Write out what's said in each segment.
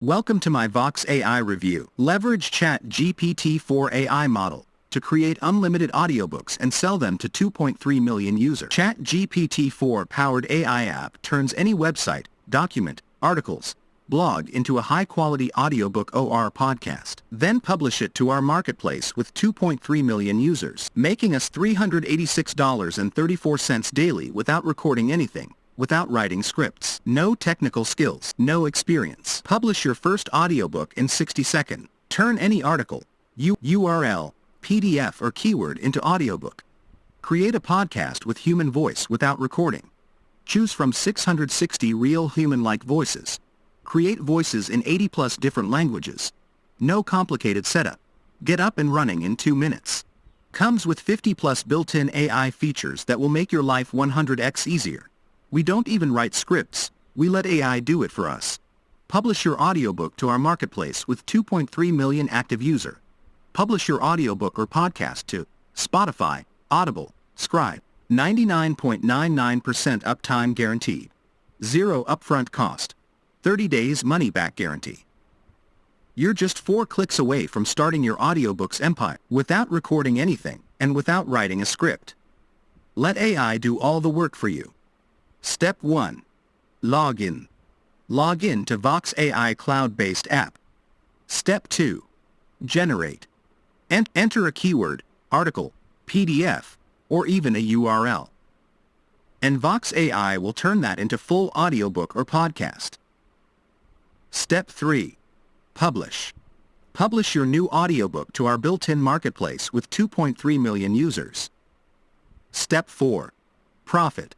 Welcome to my Vox AI review. Leverage ChatGPT-4 AI model to create unlimited audiobooks and sell them to 2.3 million users. ChatGPT-4 powered AI app turns any website, document, articles, blog into a high-quality audiobook or podcast. Then publish it to our marketplace with 2.3 million users, making us $386.34 daily without recording anything, without writing scripts. No technical skills, no experience. Publish your first audiobook in 60 seconds. Turn any article, URL, PDF or keyword into audiobook. Create a podcast with human voice without recording. Choose from 660 real human-like voices. Create voices in 80+ different languages. No complicated setup. Get up and running in 2 minutes. Comes with 50+ built-in AI features that will make your life 100x easier. We don't even write scripts, we let AI do it for us. Publish your audiobook to our marketplace with 2.3 million active users. Publish your audiobook or podcast to Spotify, Audible, Scribe. 99.99% uptime guaranteed. 0 upfront cost. 30 days money-back guarantee. You're just 4 clicks away from starting your audiobooks empire without recording anything and without writing a script. Let AI do all the work for you. Step 1. Log in. Log in to Vox AI cloud-based app. Step 2. Generate. Enter a keyword, article, PDF, or even a URL. And Vox AI will turn that into full audiobook or podcast. Step 3. Publish. Publish your new audiobook to our built-in marketplace with 2.3 million users. Step 4. Profit.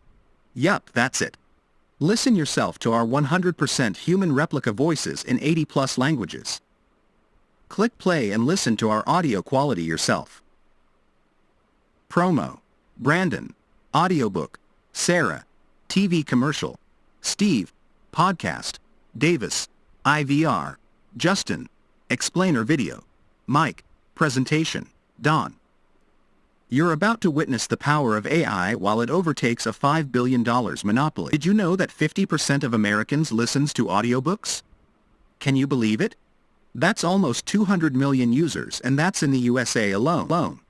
Yup, that's it. Listen yourself to our 100% human replica voices in 80+ languages. Click play and listen to our audio quality yourself. Promo. Brandon. Audiobook. Sarah. TV commercial. Steve. Podcast. Davis. IVR. Justin. Explainer video. Mike. Presentation. Don. You're about to witness the power of AI while it overtakes a $5 billion monopoly. Did you know that 50% of Americans listens to audiobooks? Can you believe it? That's almost 200 million users, and that's in the USA alone.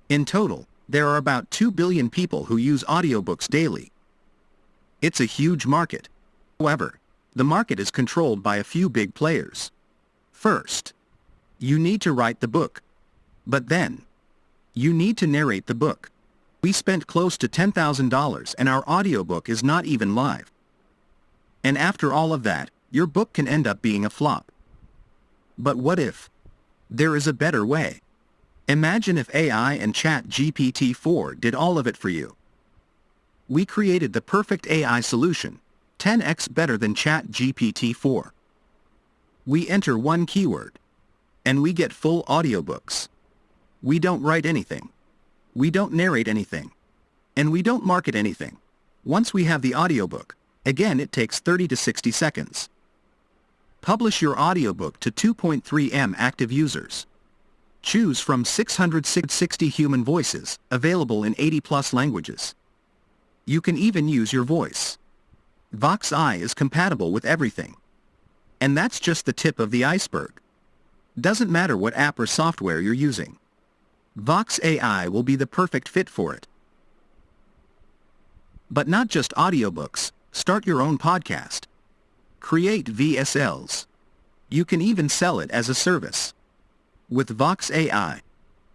In total, there are about 2 billion people who use audiobooks daily. It's a huge market. However, the market is controlled by a few big players. First, you need to write the book. But then, you need to narrate the book. We spent close to $10,000 and our audiobook is not even live. And after all of that, your book can end up being a flop. But what if? There is a better way. Imagine if AI and ChatGPT-4 did all of it for you. We created the perfect AI solution, 10x better than ChatGPT-4. We enter one keyword, and we get full audiobooks. We don't write anything. We don't narrate anything. And we don't market anything. Once we have the audiobook, again it takes 30 to 60 seconds. Publish your audiobook to 2.3 million active users. Choose from 660 human voices, available in 80+ languages. You can even use your voice. Vox AI is compatible with everything. And that's just the tip of the iceberg. Doesn't matter what app or software you're using. Vox AI will be the perfect fit for it. But not just audiobooks, start your own podcast. Create VSLs. You can even sell it as a service. With Vox AI,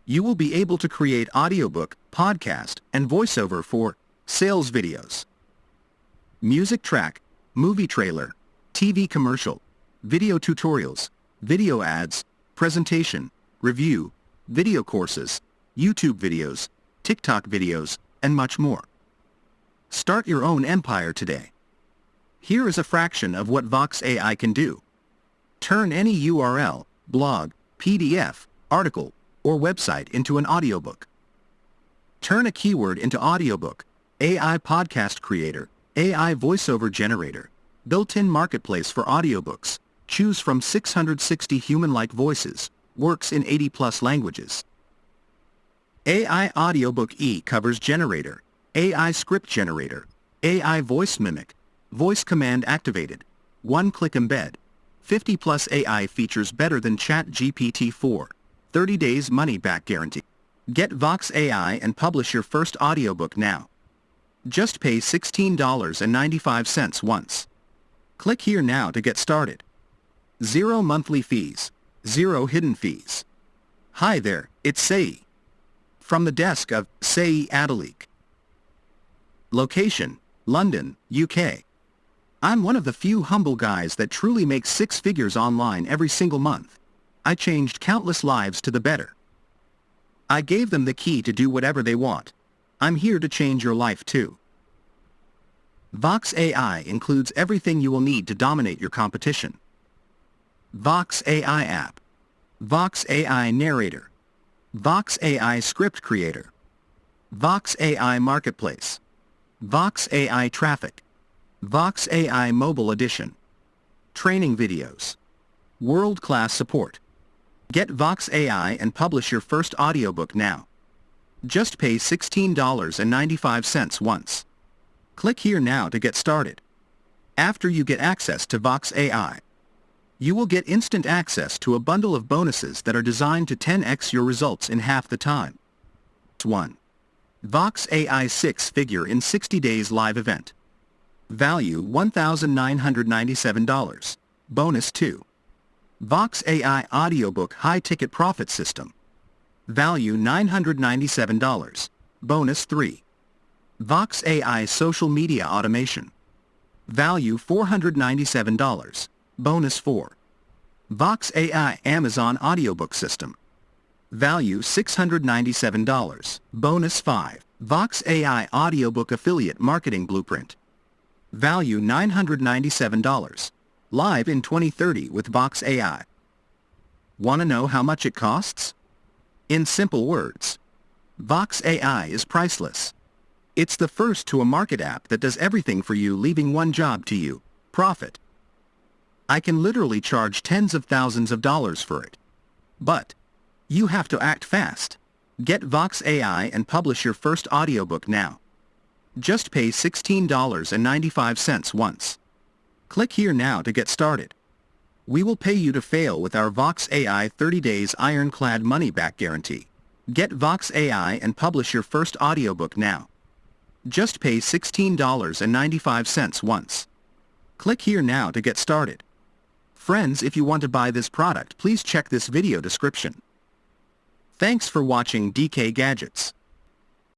you will be able to create audiobook, podcast, and voiceover for sales videos, music track, movie trailer, TV commercial, video tutorials, video ads, presentation, review, video courses, YouTube videos, TikTok videos, and much more. Start your own empire today. Here is a fraction of what Vox AI can do. Turn any URL, blog, PDF, article, or website into an audiobook. Turn a keyword into audiobook, AI podcast creator, AI voiceover generator, built-in marketplace for audiobooks, choose from 660 human-like voices, works in 80+ languages. AI Audiobook covers generator, AI script generator, AI voice mimic, voice command activated, one-click embed, 50 plus AI features better than ChatGPT-4. 30 days money-back guarantee. Get Vox AI and publish your first audiobook now. Just pay $16.95 once. Click here now to get started. 0 monthly fees. 0 hidden fees. Hi there, it's Sei. From the desk of Sei Adalik. Location, London, UK. I'm one of the few humble guys that truly makes 6 figures online every single month. I changed countless lives to the better. I gave them the key to do whatever they want. I'm here to change your life too. Vox AI includes everything you will need to dominate your competition. Vox AI app. Vox AI narrator. Vox AI script creator. Vox AI marketplace. Vox AI traffic. Vox AI mobile edition. Training videos. World-class support. Get Vox AI and publish your first audiobook now. Just pay $16.95 once. Click here now to get started. After you get access to Vox AI, you will get instant access to a bundle of bonuses that are designed to 10x your results in half the time. 1. Vox AI 6-figure in 60 days live event. Value $1,997. Bonus 2. Vox AI audiobook high-ticket profit system. Value $997. Bonus 3. Vox AI social media automation. Value $497. Bonus 4. Vox AI Amazon audiobook system. Value $697. Bonus 5. Vox AI audiobook affiliate marketing blueprint. Value $997. Live in 2030 with Vox AI. Want to know how much it costs? In simple words, Vox AI is priceless. It's the first to a market app that does everything for you, leaving one job to you: profit. I can literally charge tens of thousands of dollars for it. But you have to act fast. Get Vox AI and publish your first audiobook now. Just pay $16.95 once. Click here now to get started. We will pay you to fail with our Vox AI 30 days ironclad money-back guarantee. Get Vox AI and publish your first audiobook now. Just pay $16.95 once. Click here now to get started. Friends, if you want to buy this product, please check this video description. Thanks for watching DK Gadgets.